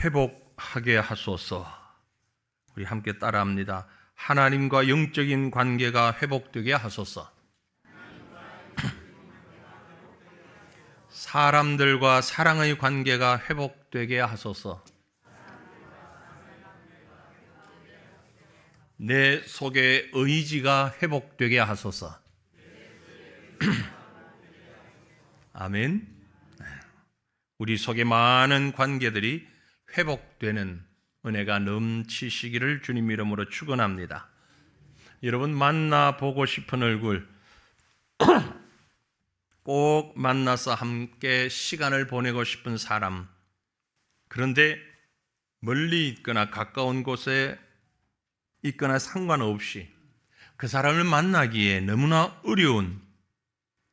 회복하게 하소서. 우리 함께 따라합니다. 하나님과 영적인 관계가 회복되게 하소서. 사람들과 사랑의 관계가 회복되게 하소서. 내 속의 의지가 회복되게 하소서. 아멘. 우리 속의 많은 관계들이 회복되는 은혜가 넘치시기를 주님 이름으로 축원합니다. 여러분, 만나보고 싶은 얼굴, 꼭 만나서 함께 시간을 보내고 싶은 사람, 그런데 멀리 있거나 가까운 곳에 있거나 상관없이 그 사람을 만나기에 너무나 어려운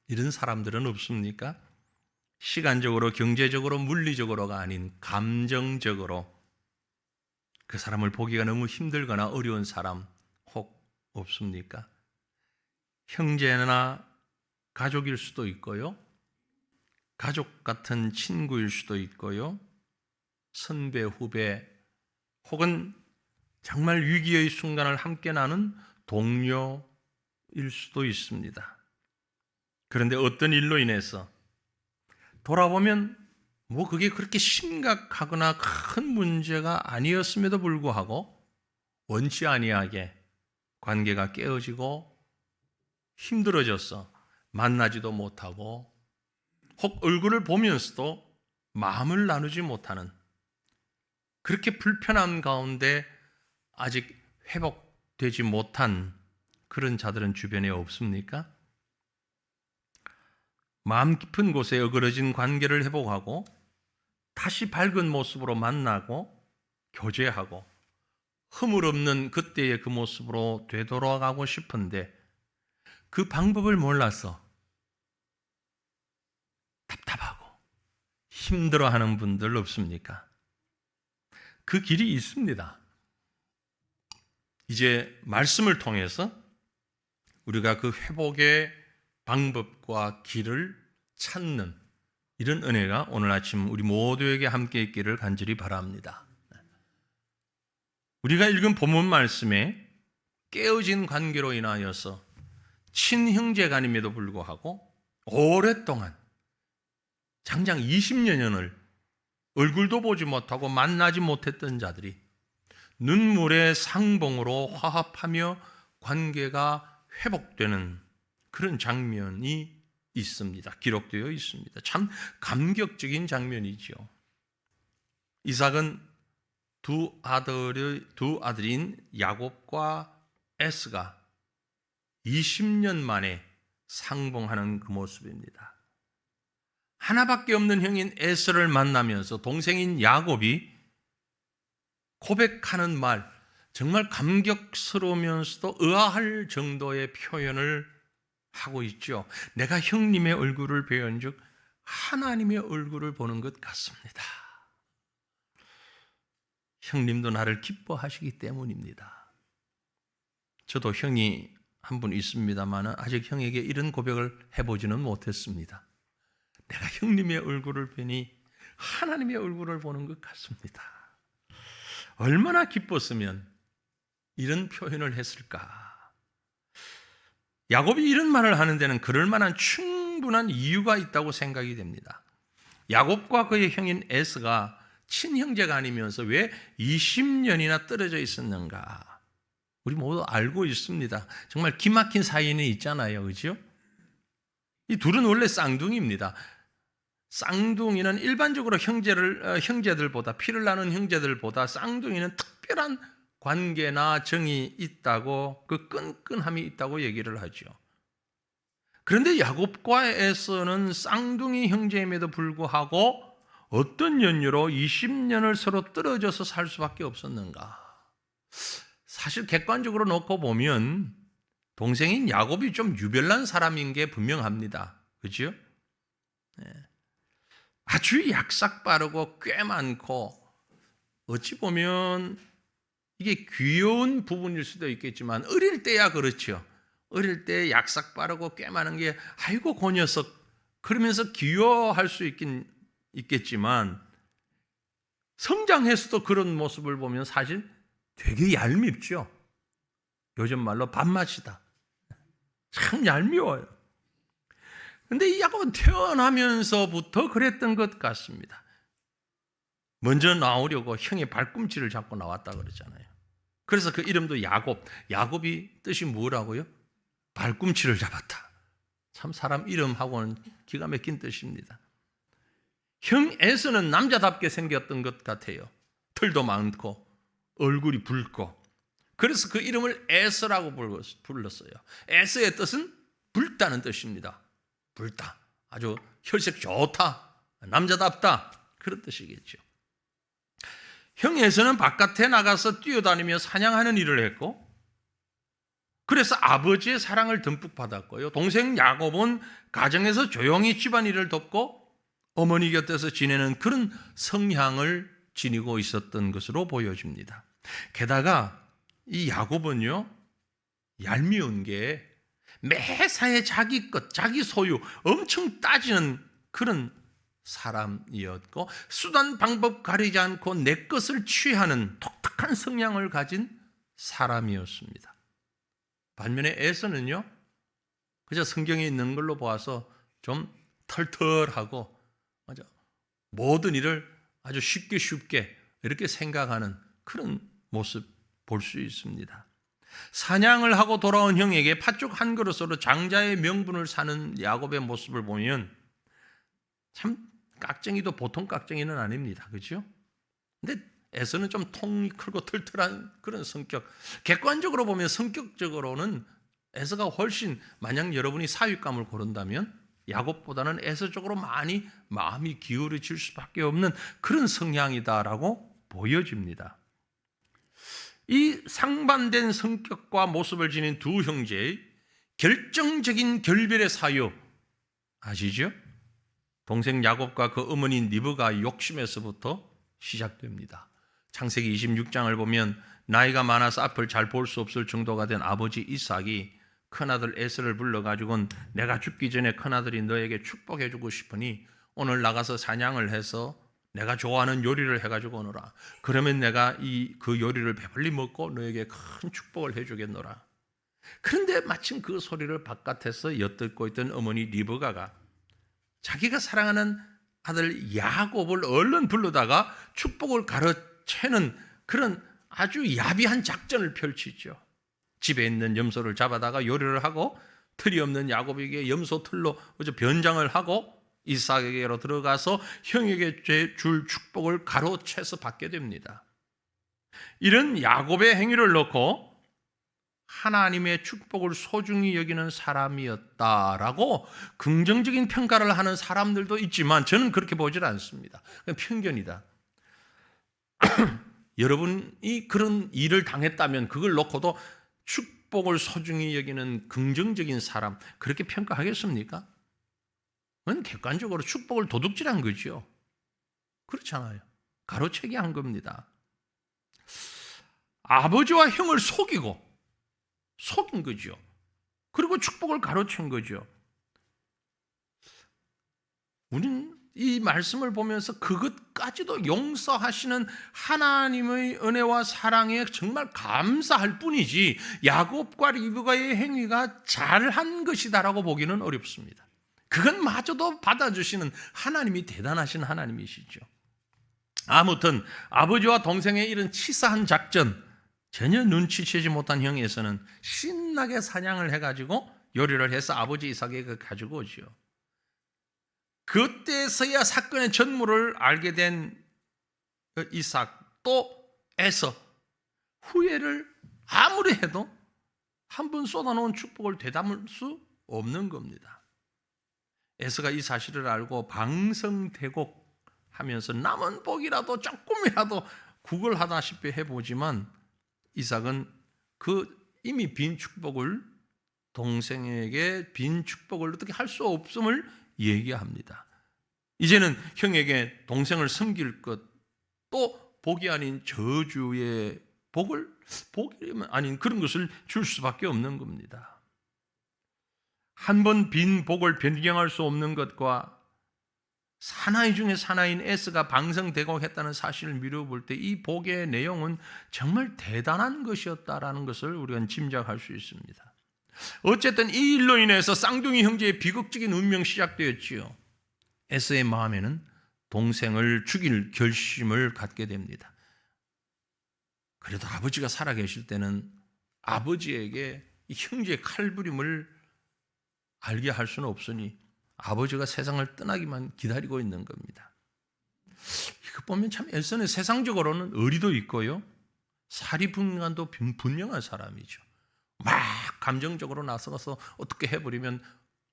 이런 사람들은 없습니까? 시간적으로, 경제적으로, 물리적으로가 아닌 감정적으로 그 사람을 보기가 너무 힘들거나 어려운 사람 혹 없습니까? 형제나 가족일 수도 있고요, 가족 같은 친구일 수도 있고요, 선배, 후배, 혹은 정말 위기의 순간을 함께 나눈 동료일 수도 있습니다. 그런데 어떤 일로 인해서 돌아보면 그게 그렇게 심각하거나 큰 문제가 아니었음에도 불구하고 원치 아니하게 관계가 깨어지고 힘들어져서 만나지도 못하고 혹 얼굴을 보면서도 마음을 나누지 못하는, 그렇게 불편함 가운데 아직 회복되지 못한 그런 자들은 주변에 없습니까? 마음 깊은 곳에 어그러진 관계를 회복하고 다시 밝은 모습으로 만나고 교제하고 허물 없는 그때의 그 모습으로 되돌아가고 싶은데 그 방법을 몰라서 답답하고 힘들어하는 분들 없습니까? 그 길이 있습니다. 이제 말씀을 통해서 우리가 그 회복의 방법과 길을 찾는 이런 은혜가 오늘 아침 우리 모두에게 함께 있기를 간절히 바랍니다. 우리가 읽은 본문 말씀에 깨어진 관계로 인하여서 친형제간임에도 불구하고 오랫동안 장장 20년을 얼굴도 보지 못하고 만나지 못했던 자들이 눈물의 상봉으로 화합하며 관계가 회복되는 그런 장면이 있습니다. 기록되어 있습니다. 참 감격적인 장면이죠. 이삭은 두 아들인 야곱과 에스가 20년 만에 상봉하는 그 모습입니다. 하나밖에 없는 형인 에스를 만나면서 동생인 야곱이 고백하는 말, 정말 감격스러우면서도 의아할 정도의 표현을 하고 있죠. 내가 형님의 얼굴을 배운즉 하나님의 얼굴을 보는 것 같습니다. 형님도 나를 기뻐하시기 때문입니다. 저도 형이 한 분 있습니다만 아직 형에게 이런 고백을 해보지는 못했습니다. 내가 형님의 얼굴을 보니 하나님의 얼굴을 보는 것 같습니다. 얼마나 기뻤으면 이런 표현을 했을까? 야곱이 이런 말을 하는 데는 그럴 만한 충분한 이유가 있다고 생각이 됩니다. 야곱과 그의 형인 에스가 친형제가 아니면서 왜 20년이나 떨어져 있었는가? 우리 모두 알고 있습니다. 정말 기막힌 사이는 있잖아요. 그렇죠? 이 둘은 원래 쌍둥이입니다. 쌍둥이는 일반적으로 형제들보다, 피를 나눈 형제들보다 쌍둥이는 특별한 관계나 정이 있다고, 그 끈끈함이 있다고 얘기를 하죠. 그런데 야곱과 에서는 쌍둥이 형제임에도 불구하고 어떤 연유로 20년을 서로 떨어져서 살 수밖에 없었는가? 사실 객관적으로 놓고 보면 동생인 야곱이 좀 유별난 사람인 게 분명합니다. 그렇죠? 아주 약삭 빠르고 꽤 많고 어찌 보면 이게 귀여운 부분일 수도 있겠지만 어릴 때야 그렇죠. 어릴 때 약삭 빠르고 꽤 많은 게 아이고 그 녀석 그러면서 귀여워할 수 있겠지만 성장해서도 그런 모습을 보면 사실 되게 얄밉죠. 요즘 말로 밥맛이다. 참 얄미워요. 근데 이 야곱은 태어나면서부터 그랬던 것 같습니다. 먼저 나오려고 형의 발꿈치를 잡고 나왔다 그러잖아요. 그래서 그 이름도 야곱. 야곱이 뜻이 뭐라고요? 발꿈치를 잡았다. 참 사람 이름하고는 기가 막힌 뜻입니다. 형 에서는 남자답게 생겼던 것 같아요. 털도 많고 얼굴이 붉고. 그래서 그 이름을 에서라고 불렀어요. 에서의 뜻은 붉다는 뜻입니다. 붉다. 아주 혈색 좋다. 남자답다. 그런 뜻이겠죠. 형 에서는 바깥에 나가서 뛰어다니며 사냥하는 일을 했고, 그래서 아버지의 사랑을 듬뿍 받았고요. 동생 야곱은 가정에서 조용히 집안일을 돕고 어머니 곁에서 지내는 그런 성향을 지니고 있었던 것으로 보여집니다. 게다가 이 야곱은요, 얄미운 게 매사에 자기 것, 자기 소유 엄청 따지는 그런 사람이었고, 수단 방법 가리지 않고 내 것을 취하는 독특한 성향을 가진 사람이었습니다. 반면에 에서는요, 그저 성경에 있는 걸로 보아서 좀 털털하고 모든 일을 아주 쉽게 이렇게 생각하는 그런 모습 볼 수 있습니다. 사냥을 하고 돌아온 형에게 팥죽 한 그릇으로 장자의 명분을 사는 야곱의 모습을 보면 참 깍쟁이도 보통 깍쟁이는 아닙니다. 그렇죠? 근데 에서는 좀 통이 크고 털털한 그런 성격. 객관적으로 보면 성격적으로는 에서가 훨씬, 만약 여러분이 사윗감을 고른다면 야곱보다는 에서 쪽으로 많이 마음이 기울어질 수밖에 없는 그런 성향이다라고 보여집니다. 이 상반된 성격과 모습을 지닌 두 형제의 결정적인 결별의 사유 아시죠? 동생 야곱과 그 어머니 리브가 욕심에서부터 시작됩니다. 창세기 26장을 보면 나이가 많아서 앞을 잘 볼 수 없을 정도가 된 아버지 이삭이 큰아들 에서를 불러가지고는 내가 죽기 전에 큰아들이 너에게 축복해주고 싶으니 오늘 나가서 사냥을 해서 내가 좋아하는 요리를 해가지고 오너라. 그러면 내가 그 요리를 배불리 먹고 너에게 큰 축복을 해주겠노라. 그런데 마침 그 소리를 바깥에서 엿듣고 있던 어머니 리브가가 자기가 사랑하는 아들 야곱을 얼른 불러다가 축복을 가로채는 그런 아주 야비한 작전을 펼치죠. 집에 있는 염소를 잡아다가 요리를 하고 틀이 없는 야곱에게 염소 틀로 변장을 하고 이삭에게로 들어가서 형에게 줄 축복을 가로채서 받게 됩니다. 이런 야곱의 행위를 놓고 하나님의 축복을 소중히 여기는 사람이었다라고 긍정적인 평가를 하는 사람들도 있지만 저는 그렇게 보질 않습니다. 그건 편견이다. 여러분이 그런 일을 당했다면 그걸 놓고도 축복을 소중히 여기는 긍정적인 사람, 그렇게 평가하겠습니까? 그건 객관적으로 축복을 도둑질한 거죠. 그렇잖아요. 가로채기 한 겁니다. 아버지와 형을 속인 거죠. 그리고 축복을 가로챈 거죠. 우리는 이 말씀을 보면서 그것까지도 용서하시는 하나님의 은혜와 사랑에 정말 감사할 뿐이지 야곱과 리브가의 행위가 잘한 것이다라고 보기는 어렵습니다. 그건 마저도 받아주시는 하나님이 대단하신 하나님이시죠. 아무튼 아버지와 동생의 이런 치사한 작전, 전혀 눈치채지 못한 형에서는 신나게 사냥을 해가지고 요리를 해서 아버지 이삭에게 가지고 오죠. 그때서야 사건의 전모를 알게 된 이삭 또 에서 후회를 아무리 해도 한 번 쏟아놓은 축복을 되담을 수 없는 겁니다. 에서가 이 사실을 알고 방성대곡 하면서 남은 복이라도 조금이라도 구걸하다시피 해보지만 이삭은 그 이미 빈 축복을, 동생에게 빈 축복을 어떻게 할 수 없음을 얘기합니다. 이제는 형에게 동생을 섬길 것, 또 복이 아닌 저주의 복이 아닌 그런 것을 줄 수밖에 없는 겁니다. 한 번 빈 복을 변경할 수 없는 것과 사나이 중에 사나이인 에스가 방성되고 했다는 사실을 미루어 때 이 복의 내용은 정말 대단한 것이었다라는 것을 우리가 짐작할 수 있습니다. 어쨌든 이 일로 인해서 쌍둥이 형제의 비극적인 운명이 시작되었지요. 에스의 마음에는 동생을 죽일 결심을 갖게 됩니다. 그래도 아버지가 살아계실 때는 아버지에게 이 형제의 칼부림을 알게 할 수는 없으니 아버지가 세상을 떠나기만 기다리고 있는 겁니다. 이거 보면 참 에서는 세상적으로는 의리도 있고요, 사리분간도 분명한 사람이죠. 막 감정적으로 나서서 어떻게 해버리면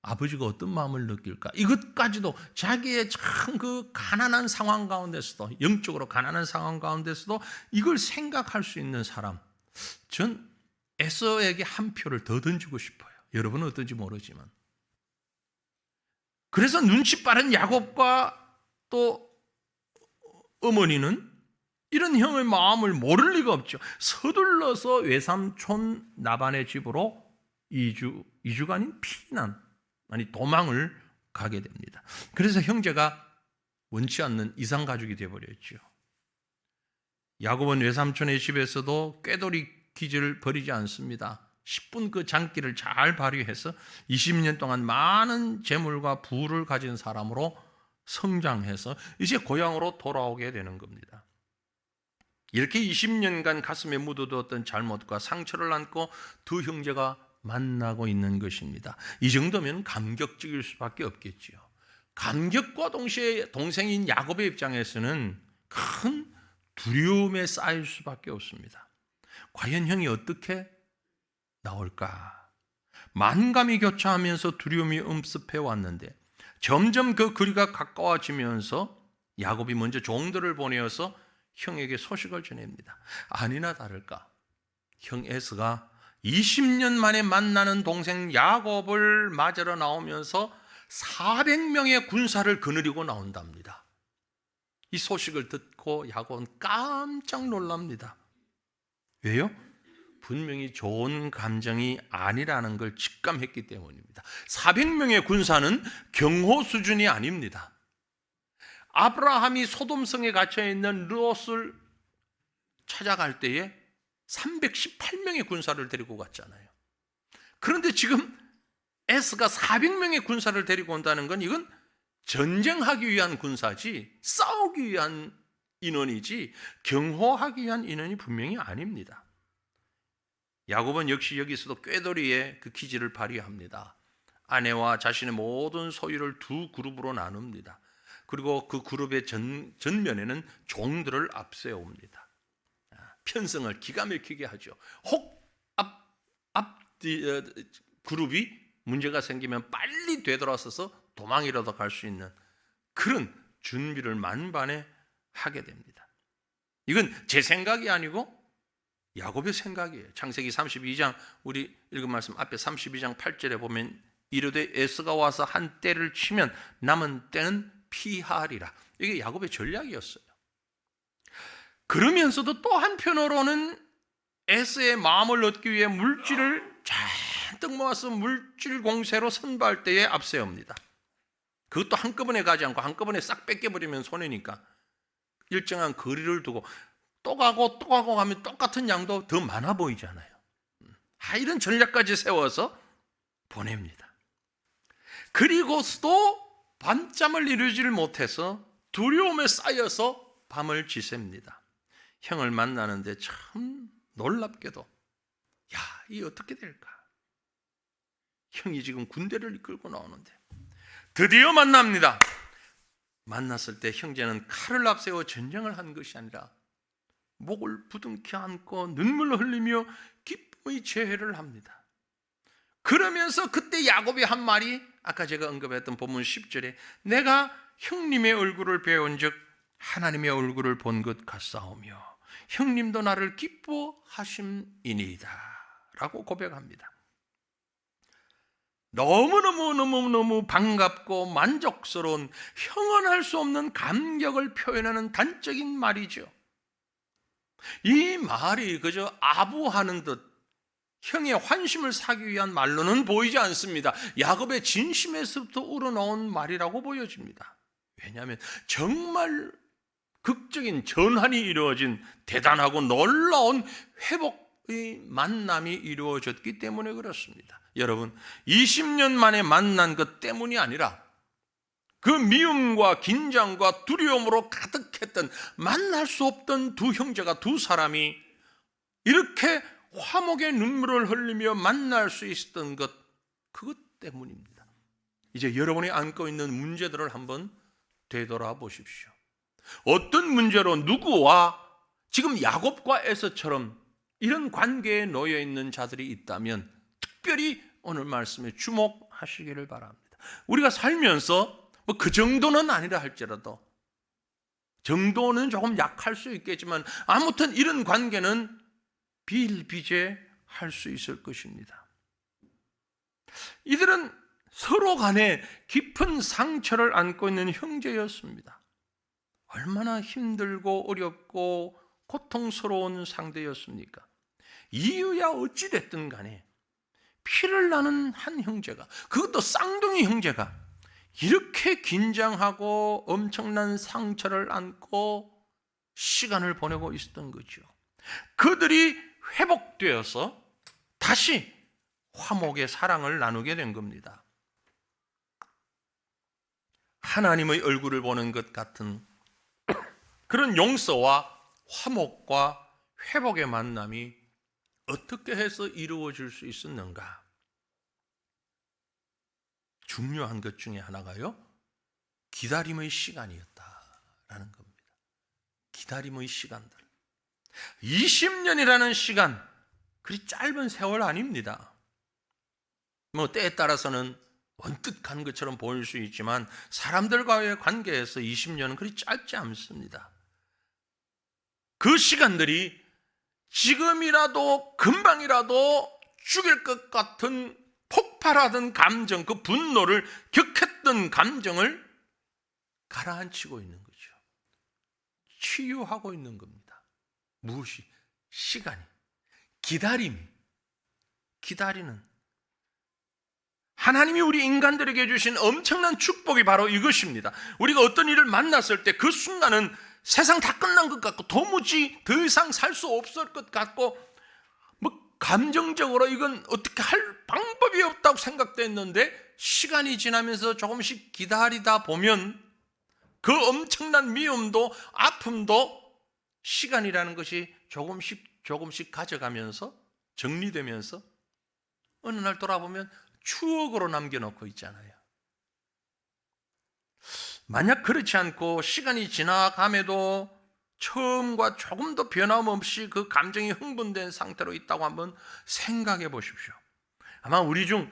아버지가 어떤 마음을 느낄까, 이것까지도 자기의 참 그 가난한 상황 가운데서도, 영적으로 가난한 상황 가운데서도 이걸 생각할 수 있는 사람, 전 에서에게 한 표를 더 던지고 싶어요. 여러분은 어떤지 모르지만. 그래서 눈치 빠른 야곱과 또 어머니는 이런 형의 마음을 모를 리가 없죠. 서둘러서 외삼촌 나반의 집으로 이주가 아닌 피난, 아니 도망을 가게 됩니다. 그래서 형제가 원치 않는 이상가족이 되어버렸죠. 야곱은 외삼촌의 집에서도 꾀돌이 기질을 버리지 않습니다. 10분 그 장기를 잘 발휘해서 20년 동안 많은 재물과 부를 가진 사람으로 성장해서 이제 고향으로 돌아오게 되는 겁니다. 이렇게 20년간 가슴에 묻어두었던 잘못과 상처를 안고 두 형제가 만나고 있는 것입니다. 이 정도면 감격적일 수밖에 없겠지요. 감격과 동시에 동생인 야곱의 입장에서는 큰 두려움에 쌓일 수밖에 없습니다. 과연 형이 어떻게 나올까? 만감이 교차하면서 두려움이 엄습해 왔는데 점점 그 거리가 가까워지면서 야곱이 먼저 종들을 보내어서 형에게 소식을 전합니다. 아니나 다를까, 형 에스가 20년 만에 만나는 동생 야곱을 맞으러 나오면서 400명의 군사를 거느리고 나온답니다. 이 소식을 듣고 야곱은 깜짝 놀랍니다. 왜요? 분명히 좋은 감정이 아니라는 걸 직감했기 때문입니다. 400명의 군사는 경호 수준이 아닙니다. 아브라함이 소돔성에 갇혀있는 롯을 찾아갈 때에 318명의 군사를 데리고 갔잖아요. 그런데 지금 에스가 400명의 군사를 데리고 온다는 건 이건 전쟁하기 위한 군사지, 싸우기 위한 인원이지 경호하기 위한 인원이 분명히 아닙니다. 야곱은 역시 여기서도 꾀돌이의 그 기질을 발휘합니다. 아내와 자신의 모든 소유를 두 그룹으로 나눕니다. 그리고 그 그룹의 전면에는 종들을 앞세웁니다. 편성을 기가 막히게 하죠. 혹 그룹이 문제가 생기면 빨리 되돌아서서 도망이라도 갈 수 있는 그런 준비를 만반에 하게 됩니다. 이건 제 생각이 아니고 야곱의 생각이에요. 창세기 32장 우리 읽은 말씀 앞에 32장 8절에 보면 이르되 에스가 와서 한 떼를 치면 남은 떼는 피하리라. 이게 야곱의 전략이었어요. 그러면서도 또 한편으로는 에스의 마음을 얻기 위해 물질을 잔뜩 모아서 물질 공세로 선발 때에 앞세웁니다. 그것도 한꺼번에 가지 않고 한꺼번에 싹 뺏겨버리면 손해니까 일정한 거리를 두고 또 가고 가면 똑같은 양도 더 많아 보이잖아요. 이런 전략까지 세워서 보냅니다. 그리고서도 밤잠을 이루지를 못해서 두려움에 쌓여서 밤을 지새웁니다. 형을 만나는데 참 놀랍게도 이 어떻게 될까? 형이 지금 군대를 이끌고 나오는데 드디어 만납니다. 만났을 때 형제는 칼을 앞세워 전쟁을 한 것이 아니라 목을 부둥켜 안고 눈물을 흘리며 기쁨의 제회를 합니다. 그러면서 그때 야곱이 한 말이 아까 제가 언급했던 본문 10절에 내가 형님의 얼굴을 배운 즉 하나님의 얼굴을 본 것 같사오며 형님도 나를 기뻐하심이니이다 라고 고백합니다. 너무너무 반갑고 만족스러운 형언할 수 없는 감격을 표현하는 단적인 말이죠. 이 말이 그저 아부하는 듯 형의 환심을 사기 위한 말로는 보이지 않습니다. 야곱의 진심에서부터 우러나온 말이라고 보여집니다. 왜냐하면 정말 극적인 전환이 이루어진 대단하고 놀라운 회복의 만남이 이루어졌기 때문에 그렇습니다. 여러분, 20년 만에 만난 것 때문이 아니라 그 미움과 긴장과 두려움으로 가득했던, 만날 수 없던 두 형제가, 두 사람이 이렇게 화목의 눈물을 흘리며 만날 수 있었던 것, 그것 때문입니다. 이제 여러분이 안고 있는 문제들을 한번 되돌아보십시오. 어떤 문제로 누구와 지금 야곱과 에서처럼 이런 관계에 놓여 있는 자들이 있다면 특별히 오늘 말씀에 주목하시기를 바랍니다. 우리가 살면서 뭐 그 정도는 아니라 할지라도, 정도는 조금 약할 수 있겠지만 아무튼 이런 관계는 비일비재할 수 있을 것입니다. 이들은 서로 간에 깊은 상처를 안고 있는 형제였습니다. 얼마나 힘들고 어렵고 고통스러운 상대였습니까? 이유야 어찌 됐든 간에 피를 나는 한 형제가, 그것도 쌍둥이 형제가 이렇게 긴장하고 엄청난 상처를 안고 시간을 보내고 있었던 거죠. 그들이 회복되어서 다시 화목의 사랑을 나누게 된 겁니다. 하나님의 얼굴을 보는 것 같은 그런 용서와 화목과 회복의 만남이 어떻게 해서 이루어질 수 있었는가? 중요한 것 중에 하나가요, 기다림의 시간이었다라는 겁니다. 기다림의 시간들. 20년이라는 시간, 그리 짧은 세월 아닙니다. 뭐 때에 따라서는 언뜻 간 것처럼 보일 수 있지만 사람들과의 관계에서 20년은 그리 짧지 않습니다. 그 시간들이 지금이라도 금방이라도 죽일 것 같은 폭발하던 감정, 그 분노를 격했던 감정을 가라앉히고 있는 거죠. 치유하고 있는 겁니다. 무엇이? 시간이, 기다림이, 기다리는. 하나님이 우리 인간들에게 주신 엄청난 축복이 바로 이것입니다. 우리가 어떤 일을 만났을 때 그 순간은 세상 다 끝난 것 같고 도무지 더 이상 살 수 없을 것 같고 뭐 감정적으로 이건 어떻게 할 방법이 없다고 생각됐는데, 시간이 지나면서 조금씩 기다리다 보면 그 엄청난 미움도 아픔도 시간이라는 것이 조금씩 가져가면서 정리되면서 어느 날 돌아보면 추억으로 남겨놓고 있잖아요. 만약 그렇지 않고 시간이 지나감에도 처음과 조금도 변함없이 그 감정이 흥분된 상태로 있다고 한번 생각해 보십시오. 아마 우리 중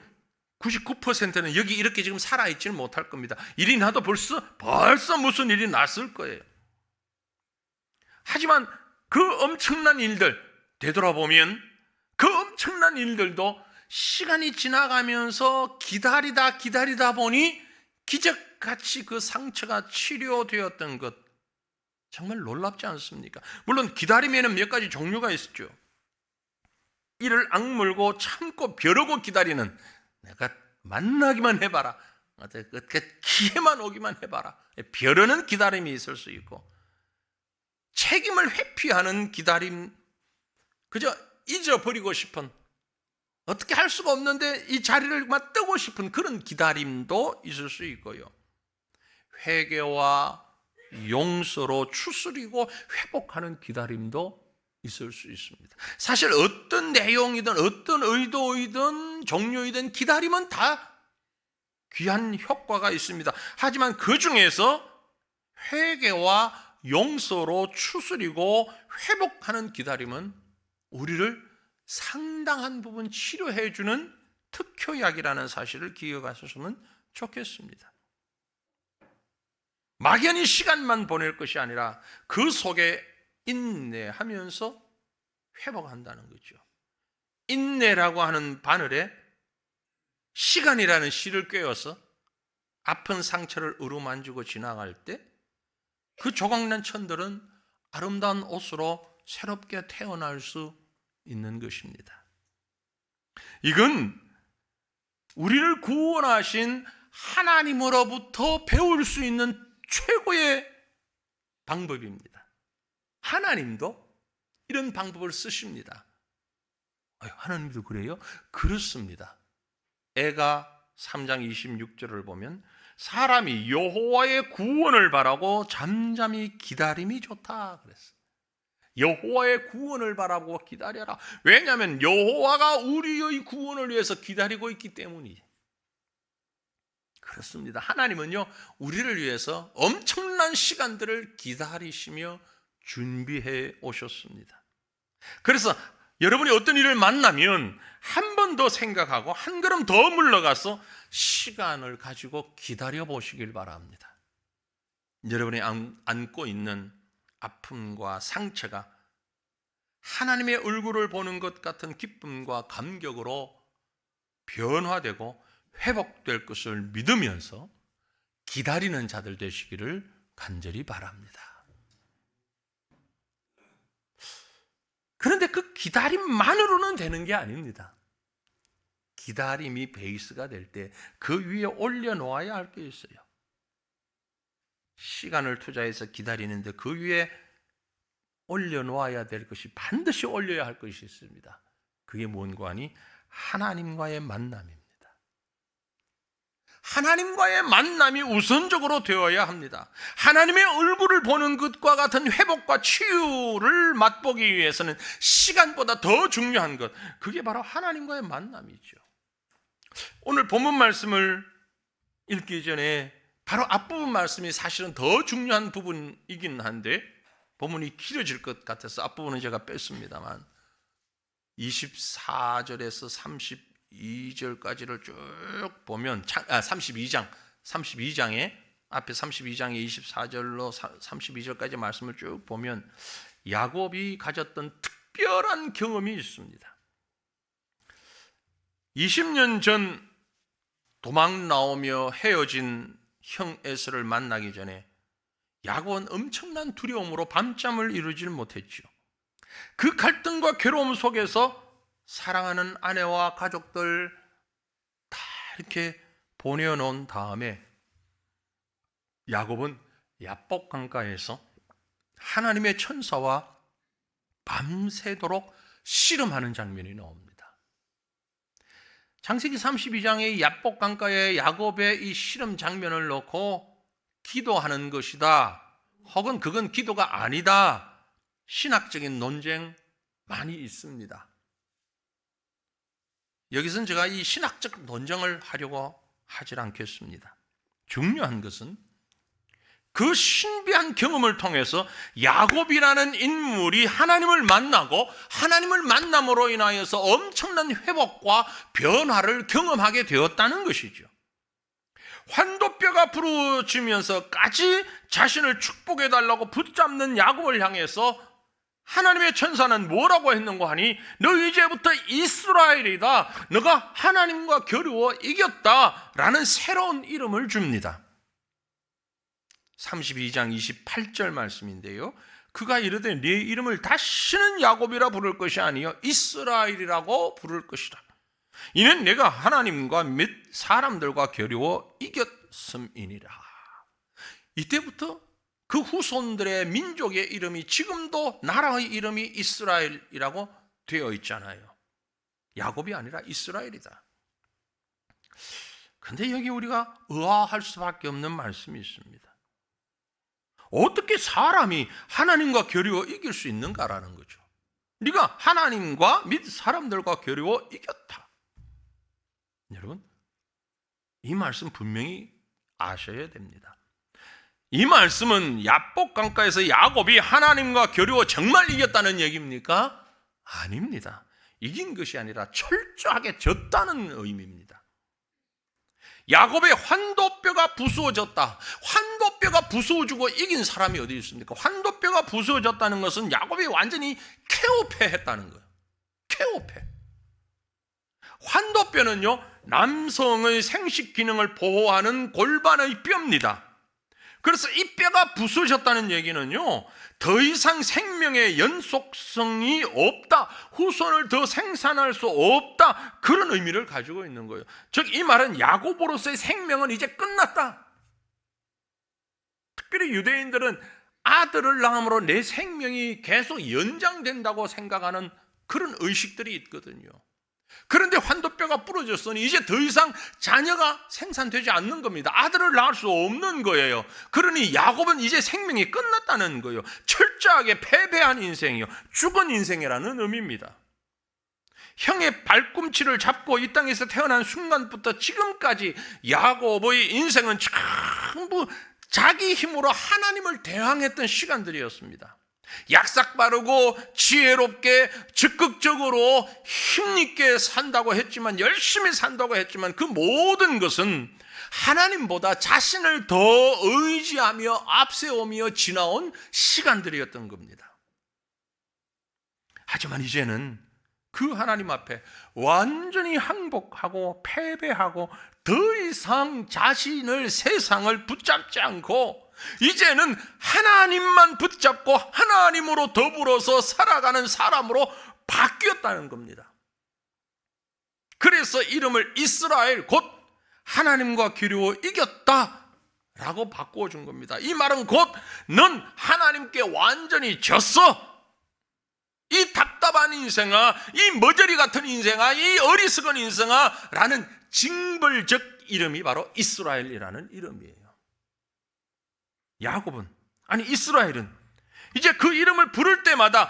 99%는 여기 이렇게 지금 살아있지는 못할 겁니다. 일이 나도 벌써 무슨 일이 났을 거예요. 하지만 그 엄청난 일들 되돌아보면 그 엄청난 일들도 시간이 지나가면서 기다리다 보니 기적같이 그 상처가 치료되었던 것, 정말 놀랍지 않습니까? 물론 기다림에는 몇 가지 종류가 있었죠. 이를 악물고 참고 벼르고 기다리는, 내가 만나기만 해봐라, 기회만 오기만 해봐라, 벼르는 기다림이 있을 수 있고, 책임을 회피하는 기다림, 그저 잊어버리고 싶은, 어떻게 할 수가 없는데 이 자리를 뜨고 싶은 그런 기다림도 있을 수 있고요. 회개와 용서로 추스리고 회복하는 기다림도 있을 수 있습니다. 사실 어떤 내용이든 어떤 의도이든 종류이든 기다림은 다 귀한 효과가 있습니다. 하지만 그 중에서 회개와 용서로 추스리고 회복하는 기다림은 우리를 상당한 부분 치료해주는 특효약이라는 사실을 기억하셨으면 좋겠습니다. 막연히 시간만 보낼 것이 아니라 그 속에 인내하면서 회복한다는 거죠. 인내라고 하는 바늘에 시간이라는 실을 꿰어서 아픈 상처를 으루만지고 지나갈 때 그 조각난 천들은 아름다운 옷으로 새롭게 태어날 수 있는 것입니다. 이건 우리를 구원하신 하나님으로부터 배울 수 있는 최고의 방법입니다. 하나님도 이런 방법을 쓰십니다. 하나님도 그래요? 그렇습니다. 애가 3장 26절을 보면 사람이 여호와의 구원을 바라고 잠잠히 기다림이 좋다 그랬어요. 여호와의 구원을 바라고 기다려라. 왜냐하면 여호와가 우리의 구원을 위해서 기다리고 있기 때문이에요. 그렇습니다. 하나님은요, 우리를 위해서 엄청난 시간들을 기다리시며 준비해 오셨습니다. 그래서 여러분이 어떤 일을 만나면 한 번 더 생각하고 한 걸음 더 물러가서 시간을 가지고 기다려 보시길 바랍니다. 여러분이 안고 있는 아픔과 상처가 하나님의 얼굴을 보는 것 같은 기쁨과 감격으로 변화되고 회복될 것을 믿으면서 기다리는 자들 되시기를 간절히 바랍니다. 그런데 그 기다림만으로는 되는 게 아닙니다. 기다림이 베이스가 될 때 그 위에 올려놓아야 할 게 있어요. 시간을 투자해서 기다리는데 그 위에 올려놓아야 될 것이, 반드시 올려야 할 것이 있습니다. 그게 뭔가 하니 하나님과의 만남입니다. 하나님과의 만남이 우선적으로 되어야 합니다. 하나님의 얼굴을 보는 것과 같은 회복과 치유를 맛보기 위해서는 시간보다 더 중요한 것, 그게 바로 하나님과의 만남이죠. 오늘 본문 말씀을 읽기 전에 바로 앞부분 말씀이 사실은 더 중요한 부분이긴 한데 본문이 길어질 것 같아서 앞부분은 제가 뺐습니다만 24절에서 32절까지를 쭉 보면 32장에 앞에 32장의 24절로 32절까지 말씀을 쭉 보면 야곱이 가졌던 특별한 경험이 있습니다. 20년 전 도망 나오며 헤어진 형 에서를 만나기 전에 야곱은 엄청난 두려움으로 밤잠을 이루질 못했죠. 그 갈등과 괴로움 속에서 사랑하는 아내와 가족들 다 이렇게 보내놓은 다음에 야곱은 야복 강가에서 하나님의 천사와 밤새도록 씨름하는 장면이 나옵니다. 창세기 32장의 야복 강가에 야곱의 이 씨름 장면을 놓고 기도하는 것이다, 혹은 그건 기도가 아니다, 신학적인 논쟁 많이 있습니다. 여기서는 제가 이 신학적 논쟁을 하려고 하질 않겠습니다. 중요한 것은 그 신비한 경험을 통해서 야곱이라는 인물이 하나님을 만나고 하나님을 만남으로 인하여서 엄청난 회복과 변화를 경험하게 되었다는 것이죠. 환도뼈가 부러지면서까지 자신을 축복해달라고 붙잡는 야곱을 향해서 하나님의 천사는 뭐라고 했는고 하니 너 이제부터 이스라엘이다, 너가 하나님과 겨루어 이겼다라는 새로운 이름을 줍니다. 32장 28절 말씀인데요, 그가 이르되 네 이름을 다시는 야곱이라 부를 것이 아니요 이스라엘이라고 부를 것이라. 이는 내가 하나님과 및 사람들과 겨루어 이겼음이니라. 이때부터 그 후손들의 민족의 이름이 지금도 나라의 이름이 이스라엘이라고 되어 있잖아요. 야곱이 아니라 이스라엘이다. 그런데 여기 우리가 의아할 수밖에 없는 말씀이 있습니다. 어떻게 사람이 하나님과 겨루어 이길 수 있는가라는 거죠. 네가 하나님과 및 사람들과 겨루어 이겼다. 여러분, 이 말씀 분명히 아셔야 됩니다. 이 말씀은 야복 강가에서 야곱이 하나님과 겨루어 정말 이겼다는 얘기입니까? 아닙니다. 이긴 것이 아니라 철저하게 졌다는 의미입니다. 야곱의 환도뼈가 부수어졌다. 환도뼈가 부수어지고 이긴 사람이 어디 있습니까? 환도뼈가 부수어졌다는 것은 야곱이 완전히 케오패했다는 거예요. 케오패. 환도뼈는요, 남성의 생식 기능을 보호하는 골반의 뼈입니다. 그래서 이 뼈가 부서졌다는 얘기는요, 더 이상 생명의 연속성이 없다, 후손을 더 생산할 수 없다, 그런 의미를 가지고 있는 거예요. 즉 이 말은 야곱으로서의 생명은 이제 끝났다. 특별히 유대인들은 아들을 낳음으로 내 생명이 계속 연장된다고 생각하는 그런 의식들이 있거든요. 그런데 환도뼈가 부러졌으니 이제 더 이상 자녀가 생산되지 않는 겁니다. 아들을 낳을 수 없는 거예요. 그러니 야곱은 이제 생명이 끝났다는 거예요. 철저하게 패배한 인생이요, 죽은 인생이라는 의미입니다. 형의 발꿈치를 잡고 이 땅에서 태어난 순간부터 지금까지 야곱의 인생은 전부 자기 힘으로 하나님을 대항했던 시간들이었습니다. 약삭 빠르고 지혜롭게 적극적으로 힘있게 산다고 했지만, 열심히 산다고 했지만, 그 모든 것은 하나님보다 자신을 더 의지하며 앞세우며 지나온 시간들이었던 겁니다. 하지만 이제는 그 하나님 앞에 완전히 항복하고 패배하고 더 이상 자신을, 세상을 붙잡지 않고 이제는 하나님만 붙잡고 하나님으로 더불어서 살아가는 사람으로 바뀌었다는 겁니다. 그래서 이름을 이스라엘, 곧 하나님과 기르어 이겼다 라고 바꾸어준 겁니다. 이 말은 곧 넌 하나님께 완전히 졌어. 이 답답한 인생아, 이 머저리 같은 인생아, 이 어리석은 인생아 라는 징벌적 이름이 바로 이스라엘이라는 이름이에요. 야곱은, 아니 이스라엘은 이제 그 이름을 부를 때마다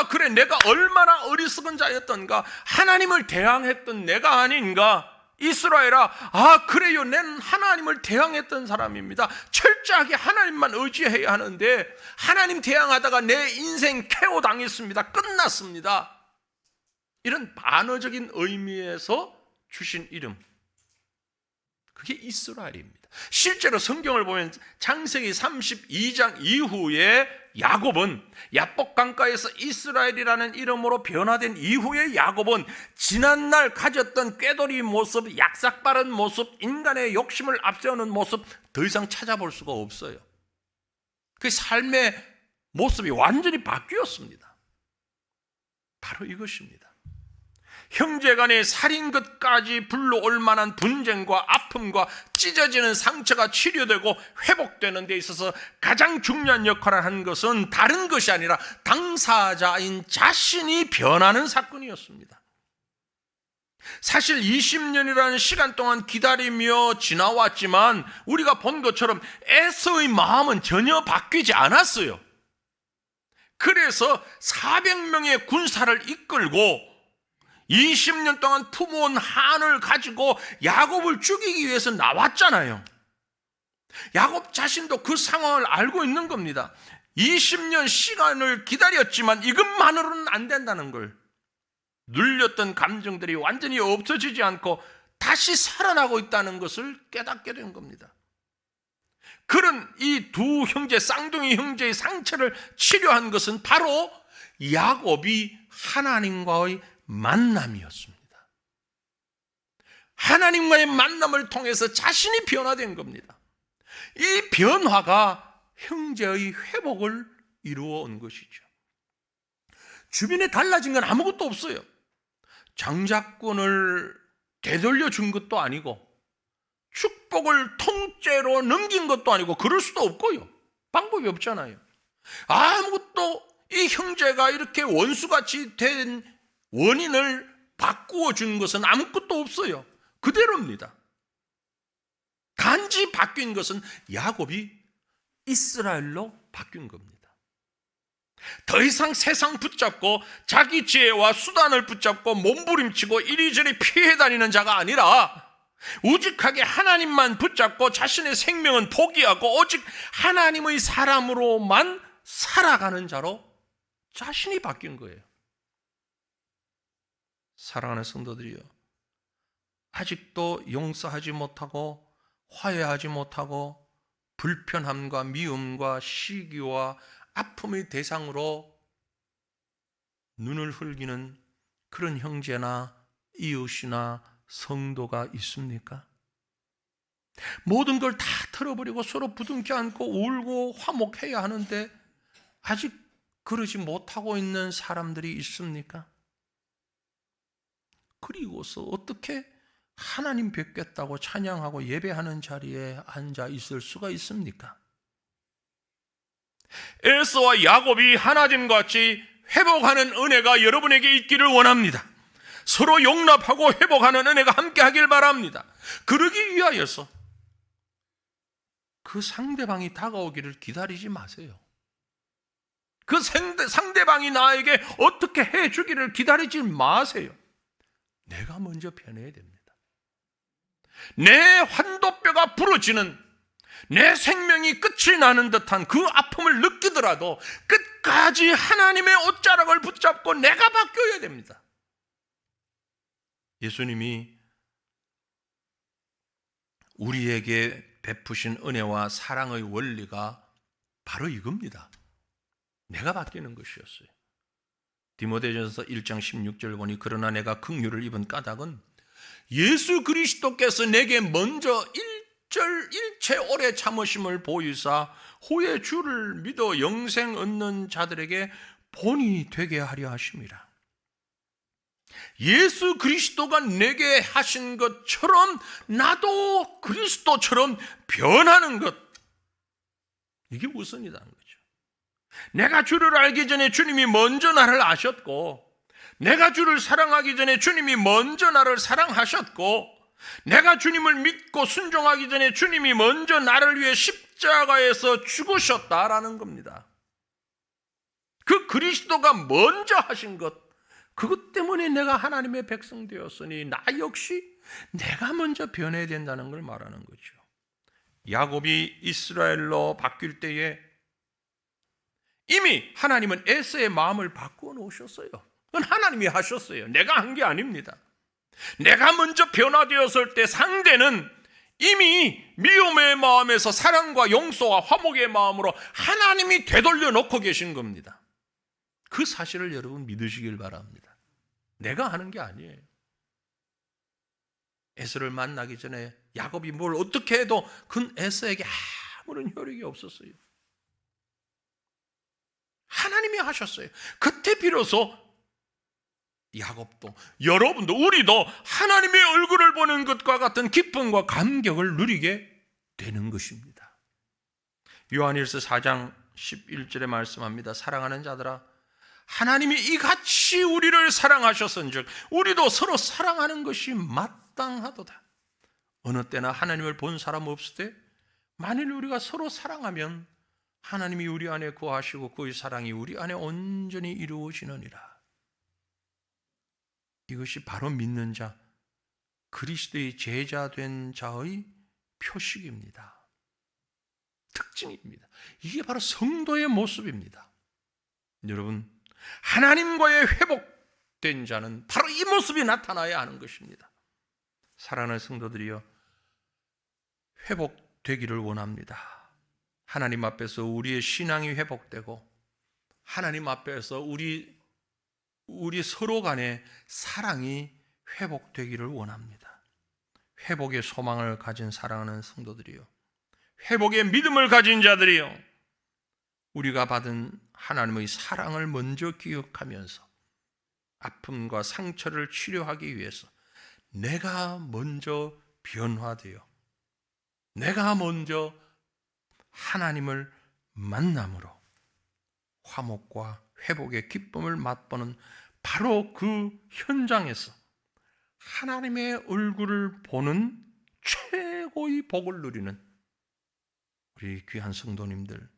그래, 내가 얼마나 어리석은 자였던가, 하나님을 대항했던 내가 아닌가. 이스라엘아, 그래요, 난 하나님을 대항했던 사람입니다. 철저하게 하나님만 의지해야 하는데 하나님 대항하다가 내 인생 KO 당했습니다. 끝났습니다. 이런 반어적인 의미에서 주신 이름, 그게 이스라엘입니다. 실제로 성경을 보면 창세기 32장 이후에 야곱은, 야복 강가에서 이스라엘이라는 이름으로 변화된 이후에 야곱은 지난날 가졌던 꾀돌이 모습, 약삭 빠른 모습, 인간의 욕심을 앞세우는 모습 더 이상 찾아볼 수가 없어요. 그 삶의 모습이 완전히 바뀌었습니다. 바로 이것입니다. 형제간의 살인 것까지 불러올 만한 분쟁과 아픔과 찢어지는 상처가 치료되고 회복되는 데 있어서 가장 중요한 역할을 한 것은 다른 것이 아니라 당사자인 자신이 변하는 사건이었습니다. 사실 20년이라는 시간 동안 기다리며 지나왔지만 우리가 본 것처럼 에서의 마음은 전혀 바뀌지 않았어요. 그래서 400명의 군사를 이끌고 20년 동안 품어온 한을 가지고 야곱을 죽이기 위해서 나왔잖아요. 야곱 자신도 그 상황을 알고 있는 겁니다. 20년 시간을 기다렸지만 이것만으로는 안 된다는 걸, 눌렸던 감정들이 완전히 없어지지 않고 다시 살아나고 있다는 것을 깨닫게 된 겁니다. 그런 이 두 형제, 쌍둥이 형제의 상처를 치료한 것은 바로 야곱이 하나님과의 만남이었습니다. 하나님과의 만남을 통해서 자신이 변화된 겁니다. 이 변화가 형제의 회복을 이루어 온 것이죠. 주변에 달라진 건 아무것도 없어요. 장자권을 되돌려 준 것도 아니고 축복을 통째로 넘긴 것도 아니고 그럴 수도 없고요. 방법이 없잖아요. 아무것도, 이 형제가 이렇게 원수같이 된 원인을 바꾸어 준 것은 아무것도 없어요. 그대로입니다. 단지 바뀐 것은 야곱이 이스라엘로 바뀐 겁니다. 더 이상 세상 붙잡고 자기 지혜와 수단을 붙잡고 몸부림치고 이리저리 피해 다니는 자가 아니라 우직하게 하나님만 붙잡고 자신의 생명은 포기하고 오직 하나님의 사람으로만 살아가는 자로 자신이 바뀐 거예요. 사랑하는 성도들이요, 아직도 용서하지 못하고 화해하지 못하고 불편함과 미움과 시기와 아픔의 대상으로 눈을 흘기는 그런 형제나 이웃이나 성도가 있습니까? 모든 걸 다 털어버리고 서로 부둥켜 안고 울고 화목해야 하는데 아직 그러지 못하고 있는 사람들이 있습니까? 그리고서 어떻게 하나님 뵙겠다고 찬양하고 예배하는 자리에 앉아 있을 수가 있습니까? 에서와 야곱이 하나됨과 같이 회복하는 은혜가 여러분에게 있기를 원합니다. 서로 용납하고 회복하는 은혜가 함께 하길 바랍니다. 그러기 위하여서 그 상대방이 다가오기를 기다리지 마세요. 그 상대방이 나에게 어떻게 해주기를 기다리지 마세요. 내가 먼저 변해야 됩니다. 내 환도뼈가 부러지는, 내 생명이 끝이 나는 듯한 그 아픔을 느끼더라도 끝까지 하나님의 옷자락을 붙잡고 내가 바뀌어야 됩니다. 예수님이 우리에게 베푸신 은혜와 사랑의 원리가 바로 이겁니다. 내가 바뀌는 것이었어요. 디모데전서 1장 16절 보니 그러나 내가 긍휼을 입은 까닭은 예수 그리스도께서 내게 먼저 일체 오래 참으심을 보이사 후에 주를 믿어 영생 얻는 자들에게 본이 되게 하려 하심이라. 예수 그리스도가 내게 하신 것처럼 나도 그리스도처럼 변하는 것, 이게 우선이라는 거죠. 내가 주를 알기 전에 주님이 먼저 나를 아셨고, 내가 주를 사랑하기 전에 주님이 먼저 나를 사랑하셨고, 내가 주님을 믿고 순종하기 전에 주님이 먼저 나를 위해 십자가에서 죽으셨다라는 겁니다. 그 그리스도가 먼저 하신 것, 그것 때문에 내가 하나님의 백성 되었으니 나 역시 내가 먼저 변해야 된다는 걸 말하는 거죠. 야곱이 이스라엘로 바뀔 때에 이미 하나님은 에서의 마음을 바꾸어 놓으셨어요. 그건 하나님이 하셨어요. 내가 한 게 아닙니다. 내가 먼저 변화되었을 때 상대는 이미 미움의 마음에서 사랑과 용서와 화목의 마음으로 하나님이 되돌려 놓고 계신 겁니다. 그 사실을 여러분 믿으시길 바랍니다. 내가 하는 게 아니에요. 에서를 만나기 전에 야곱이 뭘 어떻게 해도 그건 에서에게 아무런 효력이 없었어요. 하나님이 하셨어요. 그때 비로소 야곱도, 여러분도, 우리도 하나님의 얼굴을 보는 것과 같은 기쁨과 감격을 누리게 되는 것입니다. 요한일서 4장 11절에 말씀합니다. 사랑하는 자들아, 하나님이 이같이 우리를 사랑하셨은즉 우리도 서로 사랑하는 것이 마땅하도다. 어느 때나 하나님을 본 사람 없을 때 만일 우리가 서로 사랑하면 하나님이 우리 안에 거하시고 그의 사랑이 우리 안에 온전히 이루어지느니라. 이것이 바로 믿는 자, 그리스도의 제자 된 자의 표식입니다. 특징입니다. 이게 바로 성도의 모습입니다. 여러분, 하나님과의 회복된 자는 바로 이 모습이 나타나야 하는 것입니다. 사랑하는 성도들이여, 회복되기를 원합니다. 하나님 앞에서 우리의 신앙이 회복되고 하나님 앞에서 우리 서로 간의 사랑이 회복되기를 원합니다. 회복의 소망을 가진 사랑하는 성도들이요, 회복의 믿음을 가진 자들이요, 우리가 받은 하나님의 사랑을 먼저 기억하면서 아픔과 상처를 치료하기 위해서 내가 먼저 변화되어 내가 먼저 하나님을 만남으로 화목과 회복의 기쁨을 맛보는 바로 그 현장에서 하나님의 얼굴을 보는 최고의 복을 누리는 우리 귀한 성도님들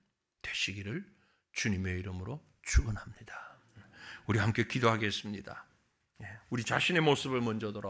되시기를 주님의 이름으로 축원합니다. 우리 함께 기도하겠습니다. 우리 자신의 모습을 먼저 돌아